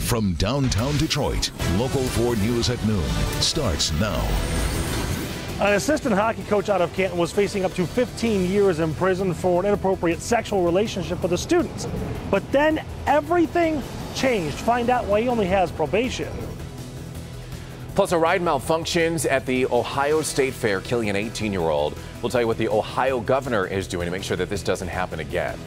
From downtown Detroit, Local 4 News at noon starts now. An assistant hockey coach out of Canton was facing up to 15 years in prison for an inappropriate sexual relationship with a student. But then everything changed. Find out why he only has probation. Plus, a ride malfunctions at the Ohio State Fair, killing an 18-year-old. We'll tell you what the Ohio governor is doing to make sure that this doesn't happen again.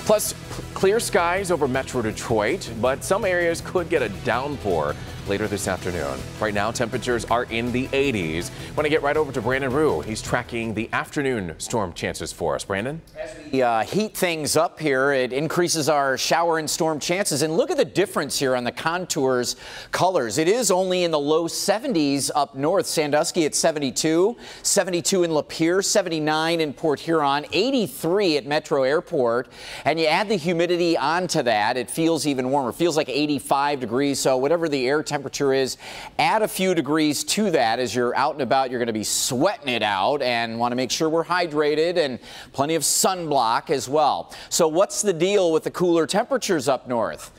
Plus, clear skies over Metro Detroit, but some areas could get a downpour later this afternoon. Right now, temperatures are in the 80s. Want to get right over to Brandon Rue. He's tracking the afternoon storm chances for us. Brandon? As we heat things up here, it increases our shower and storm chances. And look at the difference here on the contours colors. It is only in the low 70s up north. Sandusky at 72, 72 in Lapeer, 79 in Port Huron, 83 at Metro Airport. And you add the humidity onto that, it feels even warmer. It feels like 85 degrees. So whatever the air temperature is, add a few degrees to that. As you're out and about, you're going to be sweating it out, and want to make sure we're hydrated and plenty of sunblock as well. So what's the deal with the cooler temperatures up north?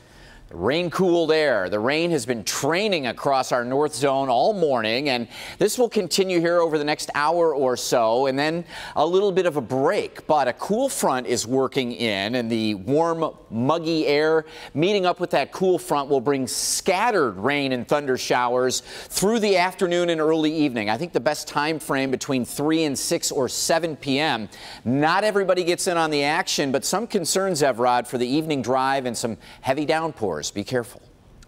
Rain cooled air. The rain has been training across our north zone all morning, and this will continue here over the next hour or so, and then a little bit of a break. But a cool front is working in, and the warm, muggy air meeting up with that cool front will bring scattered rain and thunder showers through the afternoon and early evening. I think the best time frame between 3 and 6 or 7 p.m. Not everybody gets in on the action, but some concerns, Evrod, for the evening drive and some heavy downpours. Be careful.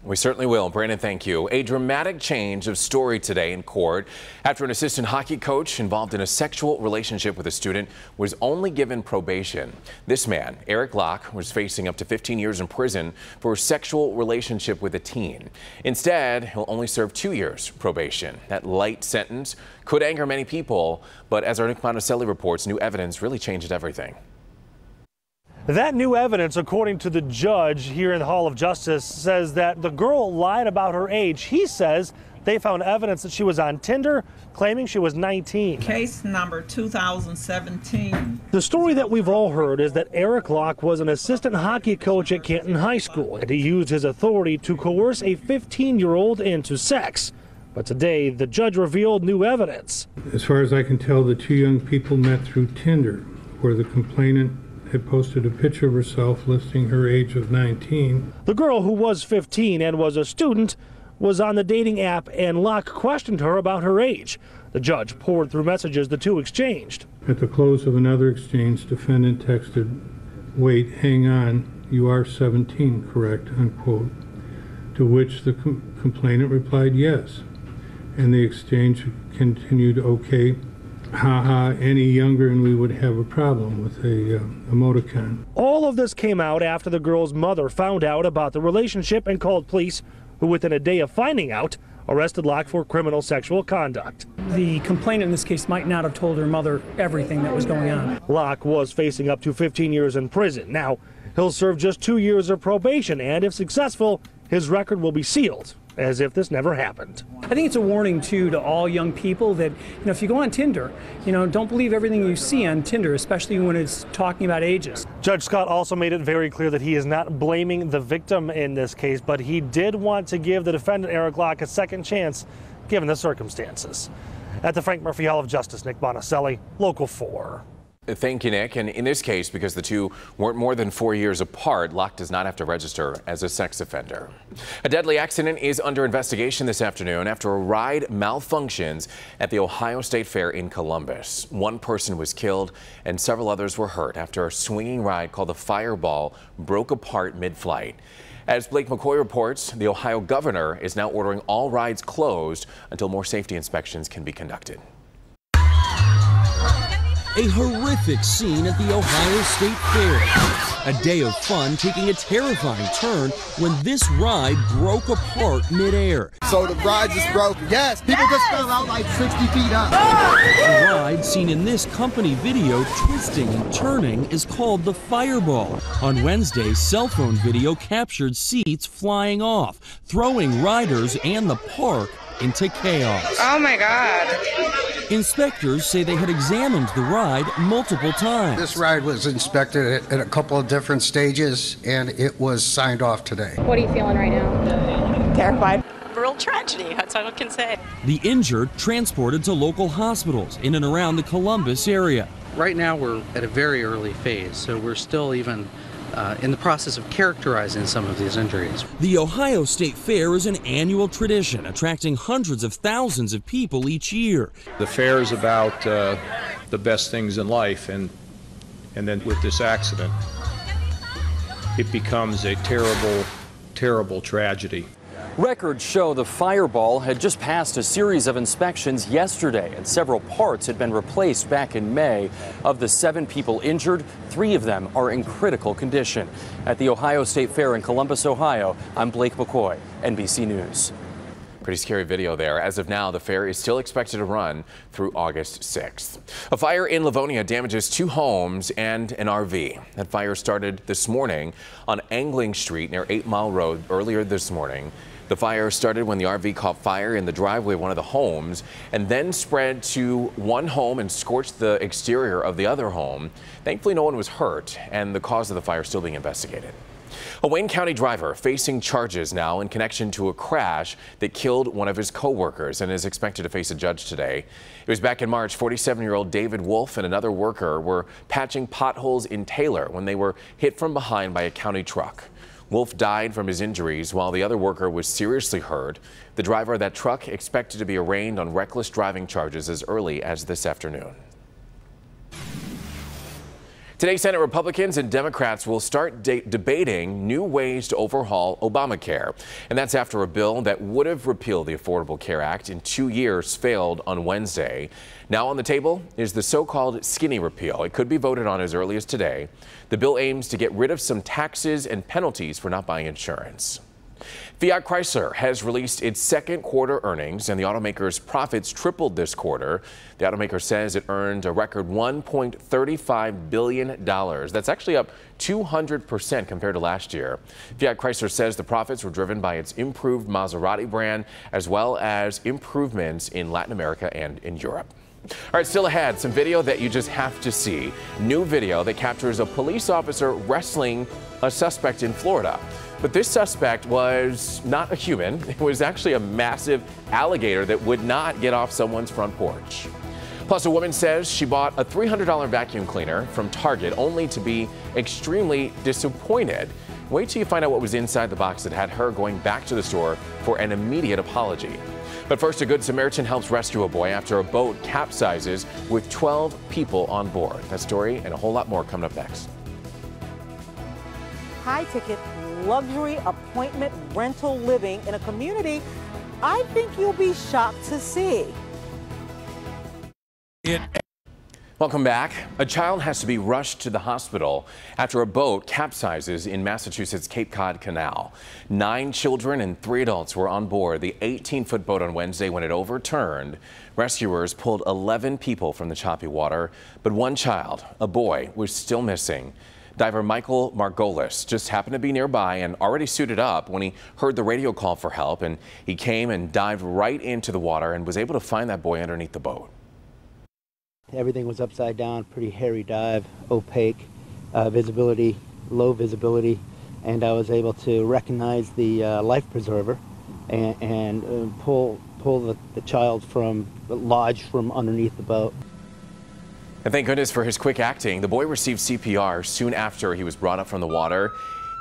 We certainly will. Brandon, thank you. A dramatic change of story today in court after an assistant hockey coach involved in a sexual relationship with a student was only given probation. This man, Eric Locke, was facing up to 15 years in prison for a sexual relationship with a teen. Instead, he'll only serve 2 years probation. That light sentence could anger many people, but as our Nick Monticelli reports, new evidence really changed everything. That new evidence, according to the judge here in the Hall of Justice, says that the girl lied about her age. He says they found evidence that she was on Tinder, claiming she was 19. Case number 2017. The story that we've all heard is that Eric Locke was an assistant hockey coach at Canton High School, and he used his authority to coerce a 15-year-old into sex. But today, the judge revealed new evidence. As far as I can tell, the two young people met through Tinder, where the complainant had posted a picture of herself listing her age of 19. The girl, who was 15 and was a student, was on the dating app, and Locke questioned her about her age. The judge poured through messages the two exchanged. At the close of another exchange, defendant texted, "Wait, hang on, you are 17, correct?" unquote. To which the complainant replied, "Yes." And the exchange continued, "Okay, haha, any younger and we would have a problem," with a emoticon. All of this came out after the girl's mother found out about the relationship and called police, who within a day of finding out, arrested Locke for criminal sexual conduct. The complainant in this case might not have told her mother everything that was going on. Locke was facing up to 15 years in prison. Now, he'll serve just 2 years of probation, and if successful, his record will be sealed, as if this never happened. I think it's a warning, too, to all young people that, if you go on Tinder, don't believe everything you see on Tinder, especially when it's talking about ages. Judge Scott also made it very clear that he is not blaming the victim in this case, but he did want to give the defendant, Eric Locke, a second chance, given the circumstances. At the Frank Murphy Hall of Justice, Nick Monticelli, Local 4. Thank you, Nick. And in this case, because the two weren't more than 4 years apart, Locke does not have to register as a sex offender. A deadly accident is under investigation this afternoon after a ride malfunctions at the Ohio State Fair in Columbus. One person was killed and several others were hurt after a swinging ride called the Fireball broke apart mid-flight. As Blake McCoy reports, the Ohio governor is now ordering all rides closed until more safety inspections can be conducted. A horrific scene at the Ohio State Fair. A day of fun taking a terrifying turn when this ride broke apart midair. So the ride just broke. Yes, people just fell out like 60 feet up. The ride seen in this company video twisting and turning is called the Fireball. On Wednesday, cell phone video captured seats flying off, throwing riders and the park into chaos. Oh my God. Inspectors say they had examined the ride multiple times. This ride was inspected at a couple of different stages and it was signed off today. What are you feeling right now? terrified. Real tragedy, that's all I can say. The injured transported to local hospitals in and around the Columbus area. Right now we're at a very early phase, so we're still even in the process of characterizing some of these injuries. The Ohio State Fair is an annual tradition, attracting hundreds of thousands of people each year. The fair is about the best things in life, and then with this accident, it becomes a terrible, terrible tragedy. Records show the Fireball had just passed a series of inspections yesterday, and several parts had been replaced back in May. Of the 7 people injured, 3 of them are in critical condition. At the Ohio State Fair in Columbus, Ohio, I'm Blake McCoy, NBC News. Pretty scary video there. As of now, the fair is still expected to run through August 6th. A fire in Livonia damages 2 homes and an RV. That fire started this morning on Angling Street near 8 Mile Road earlier this morning. The fire started when the RV caught fire in the driveway of one of the homes and then spread to one home and scorched the exterior of the other home. Thankfully, no one was hurt, and the cause of the fire is still being investigated. A Wayne County driver facing charges now in connection to a crash that killed one of his co-workers and is expected to face a judge today. It was back in March. 47-year-old David Wolf and another worker were patching potholes in Taylor when they were hit from behind by a county truck. Wolf died from his injuries while the other worker was seriously hurt. The driver of that truck expected to be arraigned on reckless driving charges as early as this afternoon. Today, Senate Republicans and Democrats will start debating new ways to overhaul Obamacare. And that's after a bill that would have repealed the Affordable Care Act in 2 years failed on Wednesday. Now on the table is the so-called skinny repeal. It could be voted on as early as today. The bill aims to get rid of some taxes and penalties for not buying insurance. Fiat Chrysler has released its second quarter earnings, and the automaker's profits tripled this quarter. The automaker says it earned a record $1.35 billion. That's actually up 200% compared to last year. Fiat Chrysler says the profits were driven by its improved Maserati brand, as well as improvements in Latin America and in Europe. All right, still ahead, some video that you just have to see. New video that captures a police officer wrestling a suspect in Florida. But this suspect was not a human. It was actually a massive alligator that would not get off someone's front porch. Plus, a woman says she bought a $300 vacuum cleaner from Target only to be extremely disappointed. Wait till you find out what was inside the box that had her going back to the store for an immediate apology. But first, a Good Samaritan helps rescue a boy after a boat capsizes with 12 people on board. That story and a whole lot more coming up next. High-ticket luxury appointment rental living in a community I think you'll be shocked to see. Welcome back. A child has to be rushed to the hospital after a boat capsizes in Massachusetts' Cape Cod Canal. 9 children and 3 adults were on board the 18-foot boat on Wednesday when it overturned. Rescuers pulled 11 people from the choppy water, but one child, a boy, was still missing. Diver Michael Margolis just happened to be nearby and already suited up when he heard the radio call for help, and he came and dived right into the water and was able to find that boy underneath the boat. Everything was upside down, pretty hairy dive, opaque, visibility, low visibility, and I was able to recognize the life preserver and pull the child lodged from underneath the boat. And thank goodness for his quick acting. The boy received CPR soon after he was brought up from the water.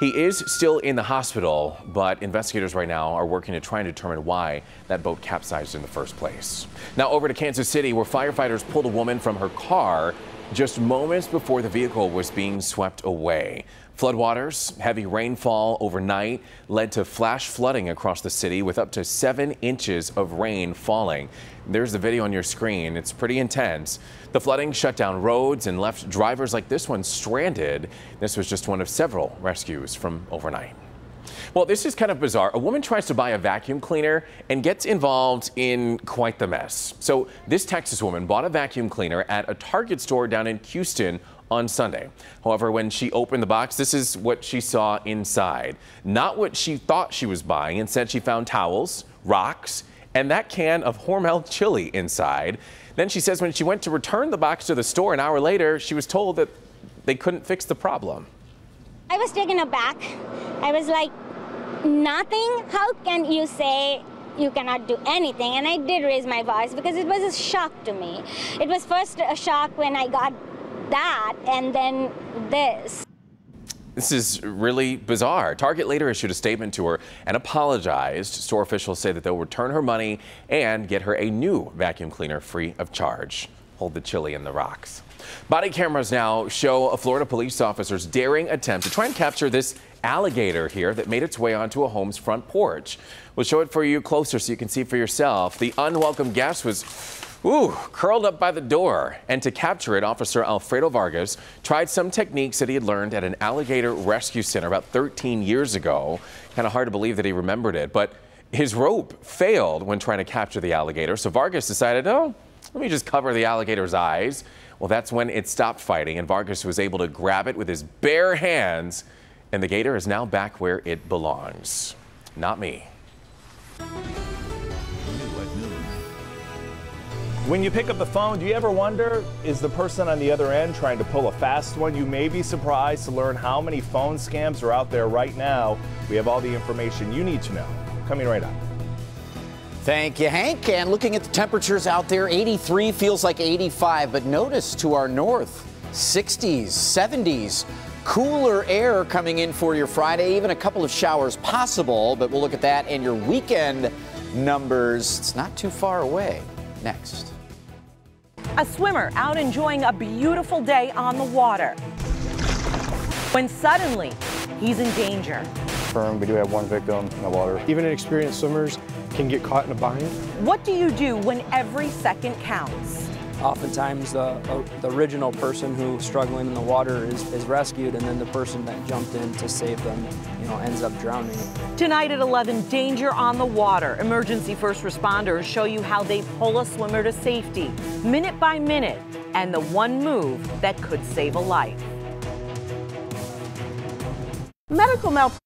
He is still in the hospital, but investigators right now are working to try and determine why that boat capsized in the first place. Now over to Kansas City, where firefighters pulled a woman from her car just moments before the vehicle was being swept away. Floodwaters, heavy rainfall overnight led to flash flooding across the city with up to 7 inches of rain falling. There's the video on your screen. It's pretty intense. The flooding shut down roads and left drivers like this one stranded. This was just one of several rescues from overnight. Well, this is kind of bizarre. A woman tries to buy a vacuum cleaner and gets involved in quite the mess. So this Texas woman bought a vacuum cleaner at a Target store down in Houston on Sunday. However, when she opened the box, this is what she saw inside. Not what she thought she was buying. Instead, she found towels, rocks, and that can of Hormel chili inside. Then she says when she went to return the box to the store an hour later, she was told that they couldn't fix the problem. I was taken aback. I was like, nothing. How can you say you cannot do anything? And I did raise my voice because it was a shock to me. It was first a shock when I got that, and then this. This is really bizarre. Target later issued a statement to her and apologized. Store officials say that they'll return her money and get her a new vacuum cleaner free of charge. Hold the chili in the rocks. Body cameras now show a Florida police officer's daring attempt to try and capture this alligator here that made its way onto a home's front porch. We'll show it for you closer so you can see for yourself. The unwelcome guest was curled up by the door. And to capture it, Officer Alfredo Vargas tried some techniques that he had learned at an alligator rescue center about 13 years ago. Kind of hard to believe that he remembered it, but his rope failed when trying to capture the alligator. So Vargas decided, oh, let me just cover the alligator's eyes. Well, that's when it stopped fighting, and Vargas was able to grab it with his bare hands, and the gator is now back where it belongs. Not me. When you pick up the phone, do you ever wonder, is the person on the other end trying to pull a fast one? You may be surprised to learn how many phone scams are out there right now. We have all the information you need to know. Coming right up. Thank you, Hank. And looking at the temperatures out there, 83 feels like 85, but notice to our north, 60s, 70s. Cooler air coming in for your Friday, even a couple of showers possible, but we'll look at that and your weekend numbers. It's not too far away. Next. A swimmer out enjoying a beautiful day on the water, when suddenly he's in danger. We do have one victim in the water. Even inexperienced swimmers can get caught in a bind. What do you do when every second counts? Oftentimes the original person who's struggling in the water is rescued, and then the person that jumped in to save them, ends up drowning. Tonight at 11, danger on the water. Emergency first responders show you how they pull a swimmer to safety, minute by minute, and the one move that could save a life. Medical malpractice.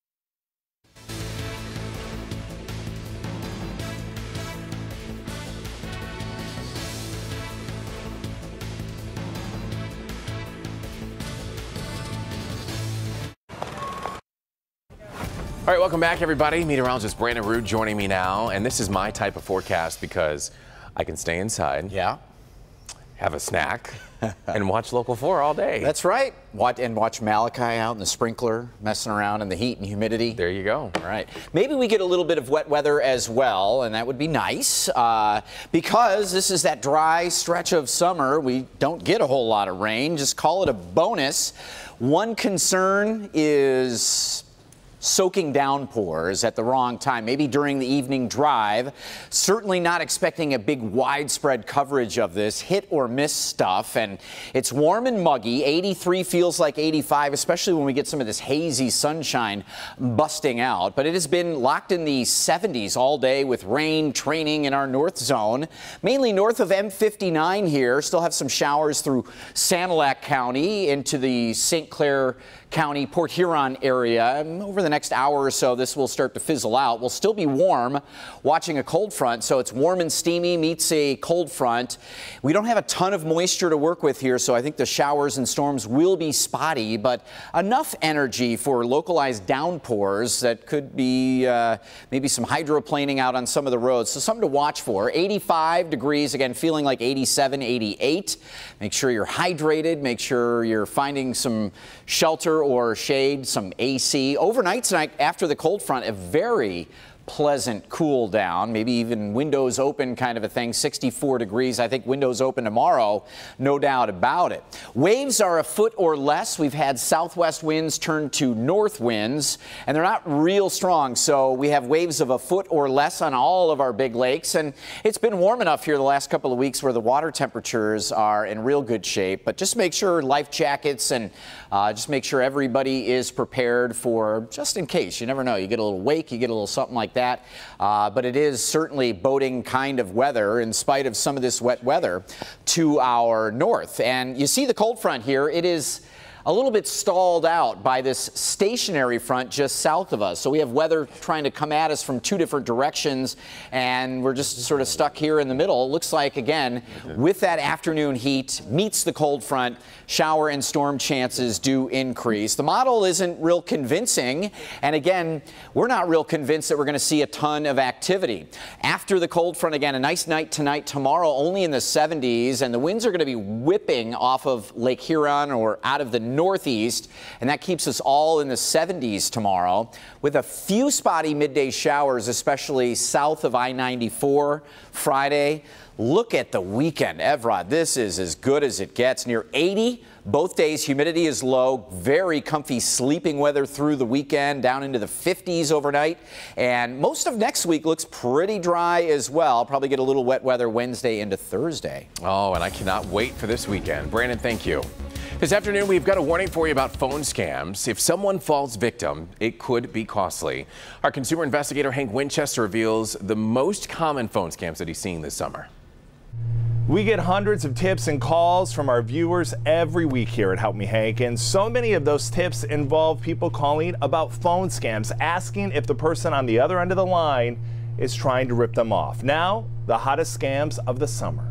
All right, welcome back, everybody. Meteorologist Brandon Root joining me now, and this is my type of forecast because I can stay inside. Yeah. Have a snack and watch Local 4 all day. That's right. Watch Malachi out in the sprinkler, messing around in the heat and humidity. There you go. All right. Maybe we get a little bit of wet weather as well, and that would be nice because this is that dry stretch of summer. We don't get a whole lot of rain. Just call it a bonus. One concern is soaking downpours at the wrong time, maybe during the evening drive. Certainly not expecting a big widespread coverage of this hit or miss stuff. And it's warm and muggy. 83 feels like 85, especially when we get some of this hazy sunshine busting out. But it has been locked in the 70s all day with rain training in our north zone, mainly north of M59 here. Still have some showers through Sanilac County into the St. Clair County, Port Huron area. Over the next hour or so, this will start to fizzle out. We'll still be warm, watching a cold front, so it's warm and steamy meets a cold front. We don't have a ton of moisture to work with here, so I think the showers and storms will be spotty, but enough energy for localized downpours that could be maybe some hydroplaning out on some of the roads. So something to watch for. 85 degrees, again, feeling like 87, 88. Make sure you're hydrated. Make sure you're finding some shelter or shade, some AC. Overnight tonight, after the cold front, a very pleasant cool down, maybe even windows open kind of a thing. 64 degrees. I think windows open tomorrow, no doubt about it. Waves are a foot or less. We've had southwest winds turn to north winds, and they're not real strong, so we have waves of a foot or less on all of our big lakes. And it's been warm enough here the last couple of weeks where the water temperatures are in real good shape. But just make sure life jackets and just make sure everybody is prepared for just in case. You never know. You get a little wake, you get a little something like that. But it is certainly boating kind of weather in spite of some of this wet weather to our north. And you see the cold front here. It is a little bit stalled out by this stationary front just south of us. So we have weather trying to come at us from two different directions, and we're just sort of stuck here in the middle. It looks like, again, with that afternoon heat meets the cold front, shower and storm chances do increase. The model isn't real convincing, and again, we're not real convinced that we're going to see a ton of activity. After the cold front, again, a nice night tonight, tomorrow only in the 70s, and the winds are going to be whipping off of Lake Huron or out of the northeast, and that keeps us all in the 70s tomorrow, with a few spotty midday showers, especially south of I-94 Friday. Look at the weekend, Evrod. This is as good as it gets. Near 80 both days. Humidity is low. Very comfy sleeping weather through the weekend, down into the 50s overnight. And most of next week looks pretty dry as well. Probably get a little wet weather Wednesday into Thursday. Oh, and I cannot wait for this weekend. Brandon, thank you. This afternoon, we've got a warning for you about phone scams. If someone falls victim, it could be costly. Our consumer investigator, Hank Winchester, reveals the most common phone scams that he's seeing this summer. We get hundreds of tips and calls from our viewers every week here at Help Me Hank, and so many of those tips involve people calling about phone scams, asking if the person on the other end of the line is trying to rip them off. Now, the hottest scams of the summer.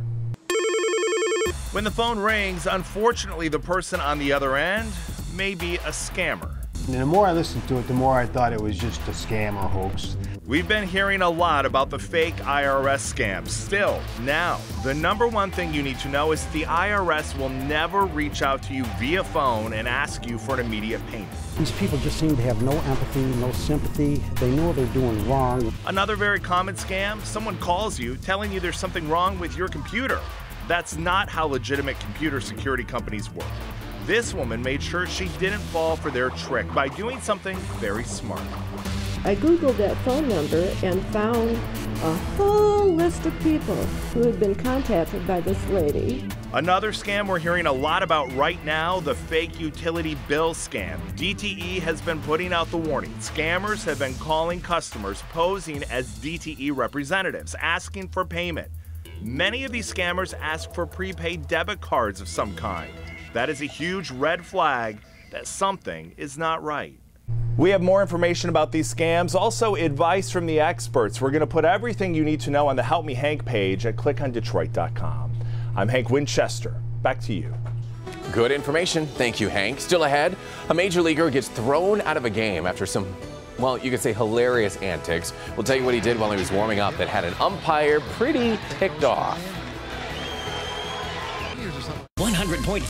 When the phone rings, unfortunately, the person on the other end may be a scammer. And the more I listened to it, the more I thought it was just a scam or hoax. We've been hearing a lot about the fake IRS scams. Still, now, the #1 thing you need to know is the IRS will never reach out to you via phone and ask you for an immediate payment. These people just seem to have no empathy, no sympathy. They know they're doing wrong. Another very common scam, someone calls you telling you there's something wrong with your computer. That's not how legitimate computer security companies work. This woman made sure she didn't fall for their trick by doing something very smart. I Googled that phone number and found a whole list of people who had been contacted by this lady. Another scam we're hearing a lot about right now, the fake utility bill scam. DTE has been putting out the warning. Scammers have been calling customers posing as DTE representatives, asking for payment. Many of these scammers ask for prepaid debit cards of some kind. That is a huge red flag that something is not right. We have more information about these scams, also advice from the experts. We're going to put everything you need to know on the Help Me Hank page at clickondetroit.com. I'm Hank Winchester. Back to you. Good information. Thank you, Hank. Still ahead, a major leaguer gets thrown out of a game after some, well, you could say hilarious antics. We'll tell you what he did while he was warming up that had an umpire pretty ticked off. 100.5